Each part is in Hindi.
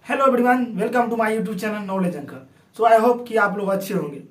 Hello everyone, welcome to my YouTube channel knowledge uncle. So I hope कि आप लोग अच्छे होंगे।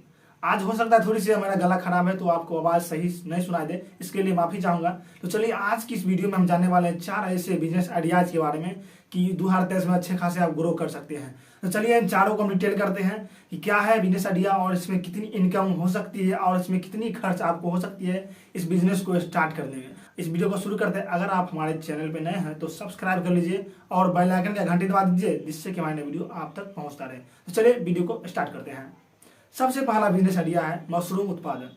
आज हो सकता है थोड़ी सी मेरा गला खराब है तो आपको आवाज़ सही नहीं सुनाई दे, इसके लिए माफ़ी चाहूँगा। तो चलिए आज की इस वीडियो में हम जानने वाले हैं 4 ऐसे बिजनेस आइडियाज़ के बारे में कि 2023 में अच्छे खासे आप ग्रो कर सकते हैं। तो चलिए इन चारों को हम डिटेल करते हैं कि क्या है बिजनेस आइडिया और इसमें कितनी इनकम हो सकती है और इसमें कितनी खर्च आपको हो सकती है इस बिजनेस को स्टार्ट करने में। इस वीडियो को शुरू करते हैं। अगर आप हमारे चैनल पे नए हैं तो सब्सक्राइब कर लीजिए और बेल आइकन का घंटी दबा दीजिए, जिससे कि हमारे वीडियो आप तक पहुंचता रहे। तो चलिए वीडियो को स्टार्ट करते हैं। सबसे पहला बिजनेस आइडिया है मशरूम उत्पादन।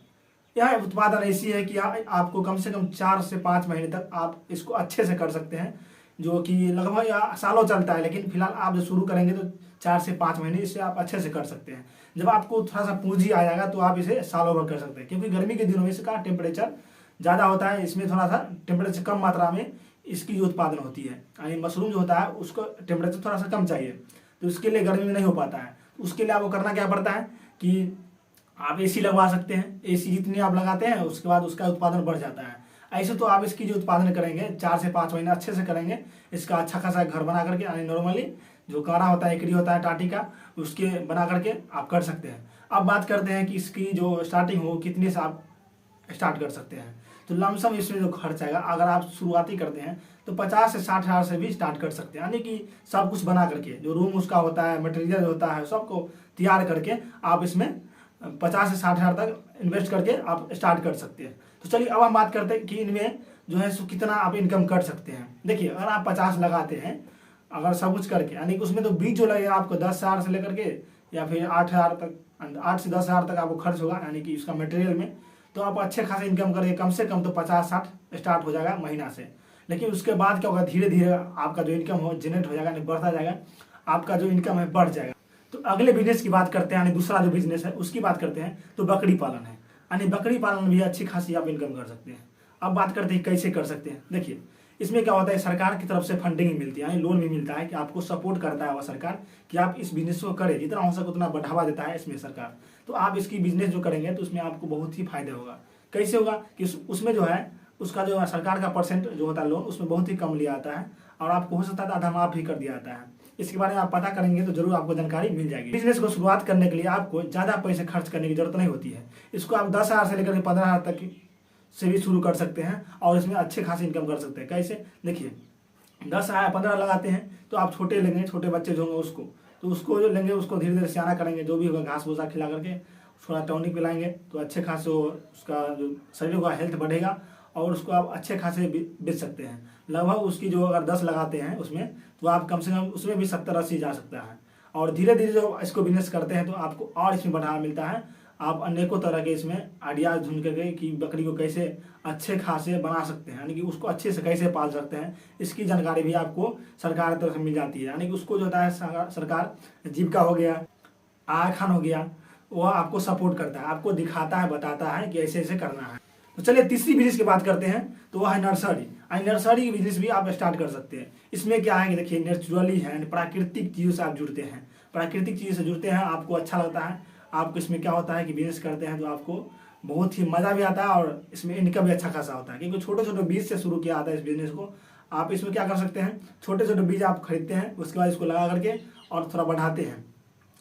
यह उत्पादन ऐसी है कि आपको कम से कम 4 से 5 महीने तक आप इसको अच्छे से कर सकते हैं, जो कि लगभग या सालों चलता है, लेकिन फिलहाल आप जो शुरू करेंगे तो 4 से 5 महीने इससे आप अच्छे से कर सकते हैं। जब आपको थोड़ा सा पूंजी आ जाएगा तो आप इसे सालों भर कर सकते हैं, क्योंकि गर्मी के दिनों में इसका टेम्परेचर ज़्यादा होता है। इसमें थोड़ा सा टेम्परेचर कम मात्रा में इसकी जो उत्पादन होती है, यानी मशरूम जो होता है उसको टेम्परेचर थोड़ा सा कम चाहिए, तो उसके लिए गर्मी में नहीं हो पाता है। उसके लिए आपको करना क्या पड़ता है कि आप एसी लगवा सकते हैं। एसी जितनी आप लगाते हैं उसके बाद उसका उत्पादन बढ़ जाता है। ऐसे तो आप इसकी जो उत्पादन करेंगे 4 से 5 महीने अच्छे से करेंगे, इसका अच्छा खासा घर बना करके, यानी नॉर्मली जो कारा होता है, एकड़ी होता है टाटी का, उसके बना करके आप कर सकते हैं। अब बात करते हैं कि इसकी जो स्टार्टिंग हो कितने से आप स्टार्ट कर सकते हैं। तो लमसम इसमें जो खर्च आएगा, अगर आप शुरुआती करते हैं तो 50 से 60 हज़ार से भी स्टार्ट कर सकते हैं, यानी कि सब कुछ बना करके, जो रूम उसका होता है, मटेरियल होता है, सबको तैयार करके आप इसमें 50 से 60 हज़ार तक इन्वेस्ट करके आप स्टार्ट कर सकते हैं। तो चलिए अब हम बात करते हैं कि इनमें जो है सो कितना आप इनकम कर सकते हैं। देखिए, अगर आप 50 लगाते हैं, अगर सब कुछ करके, यानी कि उसमें तो बीज जो लगेगा आपको 10 हज़ार से लेकर के या फिर 8 हज़ार तक, 8 से 10 हज़ार तक आपको खर्च होगा, यानी कि उसका मटेरियल में, तो आप अच्छे खासे इनकम करेंगे। कम से कम तो 50-60 स्टार्ट हो जाएगा महीना से। लेकिन उसके बाद क्या होगा, धीरे धीरे आपका जो इनकम हो जनरेट हो जाएगा, नहीं बढ़ता जाएगा, आपका जो इनकम है बढ़ जाएगा। तो अगले बिजनेस की बात करते हैं, यानी दूसरा जो बिजनेस है उसकी बात करते हैं, तो बकरी पालन है। यानी बकरी पालन में भी अच्छी खासी आप इनकम कर सकते हैं। अब बात करते हैं कैसे कर सकते हैं। देखिए, इसमें क्या होता है, सरकार की तरफ से फंडिंग मिलती है, यानी लोन भी मिलता है कि आपको सपोर्ट करता है वह सरकार कि आप इस बिजनेस को करें, जितना हो सके उतना बढ़ावा देता है इसमें सरकार। तो आप इसकी बिजनेस जो करेंगे तो उसमें आपको बहुत ही फायदा होगा। कैसे होगा कि उसमें जो है उसका जो सरकार का परसेंट जो होता है लोन, उसमें बहुत ही कम लिया आता है और आपको हो सकता है आधा माफ भी कर दिया जाता है। इसके बारे में आप पता करेंगे तो जरूर आपको जानकारी मिल जाएगी। बिजनेस को शुरुआत करने के लिए आपको ज़्यादा पैसे खर्च करने की जरूरत नहीं होती है। इसको आप 10 हज़ार से लेकर 15 हज़ार तक से भी शुरू कर सकते हैं और इसमें अच्छे खासे इनकम कर सकते हैं। कैसे, देखिए, 10 या 15 लगाते हैं तो आप छोटे लेंगे, छोटे बच्चे जो होंगे उसको जो लेंगे उसको धीरे धीरे सियाना करेंगे, जो भी होगा घास भूसा खिला करके थोड़ा टॉनिक पिलाएंगे तो अच्छे खासे उसका जो शरीर का हेल्थ बढ़ेगा और उसको आप अच्छे खासे बेच सकते हैं। लगभग उसकी जो अगर 10 लगाते हैं उसमें, तो आप कम से कम उसमें भी 70-80 जा सकता है। और धीरे धीरे जो इसको बिजनेस करते हैं तो आपको और इसमें बढ़ावा मिलता है। आप अनेकों तरह के इसमें आइडियाज ढूंढ करके कि बकरी को कैसे अच्छे खासे बना सकते हैं, यानी कि उसको अच्छे से कैसे पाल सकते हैं, इसकी जानकारी भी आपको सरकार की तरफ से मिल जाती है। यानी कि उसको जो होता है सरकार जीविका हो गया, आय खान हो गया, वह आपको सपोर्ट करता है, आपको दिखाता है, बताता है कि ऐसे ऐसे करना है। तो चलिए तीसरी बिजनेस की बात करते हैं, तो वह है नर्सरी। नर्सरी की बिजनेस भी आप स्टार्ट कर सकते हैं। इसमें क्या है कि देखिए, नेचुरली है, प्राकृतिक चीज़ों से आप जुड़ते हैं, प्राकृतिक चीज़ों से जुड़ते हैं, आपको अच्छा लगता है। आपको इसमें क्या होता है कि बिजनेस करते हैं तो आपको बहुत ही मज़ा भी आता है और इसमें इनकम भी अच्छा खासा होता है, क्योंकि छोटे छोटे बीज से शुरू किया आता है इस बिजनेस को। आप इसमें क्या कर सकते हैं, छोटे छोटे बीज आप खरीदते हैं, उसके बाद इसको लगा करके और थोड़ा बढ़ाते हैं।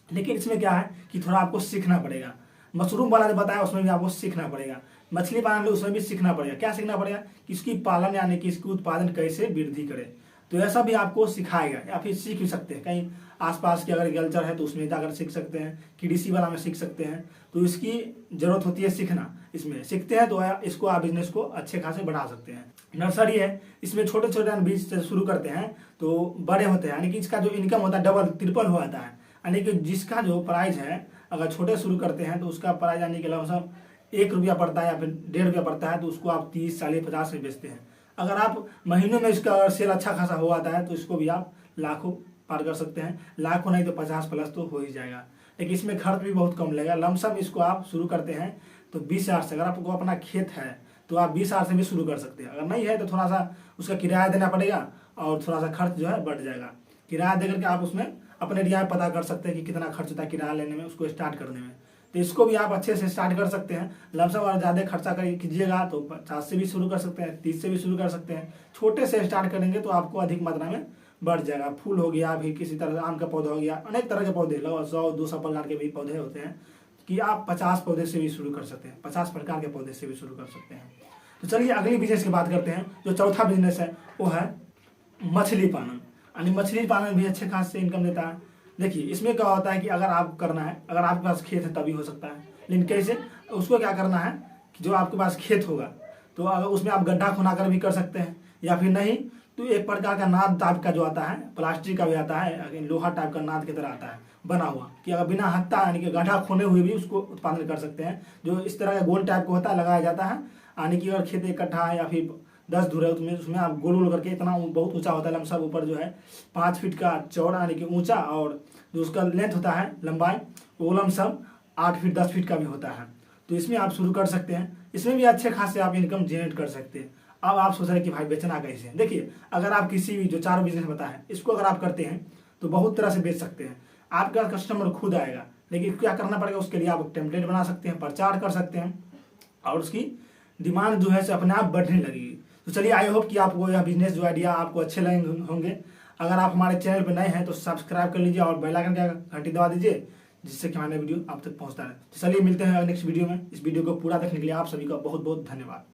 लेकिन इसमें क्या है कि थोड़ा आपको सीखना पड़ेगा। मशरूम वाला जो बताया उसमें भी आपको सीखना पड़ेगा, मछली पालन में उसमें भी सीखना पड़ेगा। क्या सीखना पड़ेगा कि इसकी पालन यानी कि इसकी उत्पादन कैसे वृद्धि करे, तो ऐसा भी आपको सिखाएगा या फिर सीख भी सकते हैं। कहीं आसपास की अगर कल्चर है तो उसमें जाकर सीख सकते हैं, कृषि वाला में सीख सकते हैं। तो इसकी ज़रूरत होती है सीखना, इसमें सीखते हैं तो इसको आप बिजनेस को अच्छे खासे बढ़ा सकते हैं। नर्सरी है, इसमें छोटे छोटे बीज से शुरू करते हैं तो बड़े होते हैं, यानी कि इसका जो इनकम होता है डबल ट्रिपल हो जाता है। यानी कि जिसका जो प्राइस है, अगर छोटे शुरू करते हैं तो उसका प्राइस यानी कि लगभग 1 रुपया पड़ता है या फिर 1.5 रुपया पड़ता है, तो उसको आप 30, 40, 50 में बेचते हैं। अगर आप महीनों में इसका सेल अच्छा खासा हो आता है तो इसको भी आप लाखों पार कर सकते हैं। लाखों नहीं तो 50 प्लस तो हो ही जाएगा। लेकिन इसमें खर्च भी बहुत कम लगेगा। लमसम इसको आप शुरू करते हैं तो 20 हज़ार से, अगर आपको अपना खेत है तो आप 20 हज़ार से भी शुरू कर सकते हैं। अगर नहीं है तो थोड़ा सा उसका किराया देना पड़ेगा और थोड़ा सा खर्च जो है बढ़ जाएगा। किराया दे करके आप उसमें अपने एरिया में पता कर सकते हैं कि कितना खर्च होता है किराया लेने में, उसको स्टार्ट करने में। तो इसको भी आप अच्छे से स्टार्ट कर सकते हैं। लमसम अगर ज़्यादा खर्चा कीजिएगा तो 50 से भी शुरू कर सकते हैं, 30 से भी शुरू कर सकते हैं। छोटे से स्टार्ट करेंगे तो आपको अधिक मात्रा में बढ़ जाएगा। फूल हो गया, फिर किसी तरह आम का पौधा हो गया, अनेक तरह के पौधे, लगभग 100-200 प्रकार के भी पौधे होते हैं कि आप 50 पौधे से भी शुरू कर सकते हैं, 50 प्रकार के पौधे से भी शुरू कर सकते हैं। तो चलिए अगली बिजनेस की बात करते हैं। जो चौथा बिजनेस है वो है मछली पालन। यानी मछली पालन भी अच्छे खास से इनकम देता है। देखिए इसमें क्या होता है कि अगर आप करना है, अगर आपके पास खेत है तभी हो सकता है, लेकिन कैसे, उसको क्या करना है कि जो आपके पास खेत होगा तो अगर उसमें आप गड्ढा खुनाकर भी कर सकते हैं, या फिर नहीं तो एक प्रकार का नाद टाइप का जो आता है, प्लास्टिक का भी आता है, लोहा टाइप का नाद की तरह आता है बना हुआ, कि अगर बिना हत्ता यानी कि गड्ढा खोने हुए भी उसको उत्पादन कर सकते हैं। जो इस तरह का गोल टाइप का होता है, लगाया जाता है, यानी कि अगर खेत इकट्ठा है या फिर 10 धुरे उसमें आप गोल गोल करके, इतना बहुत ऊंचा होता है, लमसम ऊपर जो है 5 फीट का चौड़ा यानी कि ऊंचा, और जो उसका लेंथ होता है लंबाई वो लमसम 8 फीट 10 फीट का भी होता है। तो इसमें आप शुरू कर सकते हैं, इसमें भी अच्छे खासे आप इनकम जनरेट कर सकते हैं। अब आप सोच रहे हैं कि भाई बेचना कैसे, देखिए अगर आप किसी भी जो 4 बिजनेस बताए इसको अगर आप करते हैं तो बहुत तरह से बेच सकते हैं, आपका कस्टमर खुद आएगा। लेकिन क्या करना पड़ेगा, उसके लिए आप टेम्पलेट बना सकते हैं, प्रचार कर सकते हैं, और उसकी डिमांड जो है से अपने आप बढ़ने लगेगी। तो चलिए आई होप कि आपको यह बिजनेस जो आइडिया आपको अच्छे लगे होंगे। अगर आप हमारे चैनल पर नए हैं तो सब्सक्राइब कर लीजिए और बेल आइकन का घंटी दबा दीजिए, जिससे कि हमारे वीडियो आप तक पहुंचता है। तो चलिए मिलते हैं नेक्स्ट वीडियो में। इस वीडियो को पूरा देखने के लिए आप सभी का बहुत बहुत धन्यवाद।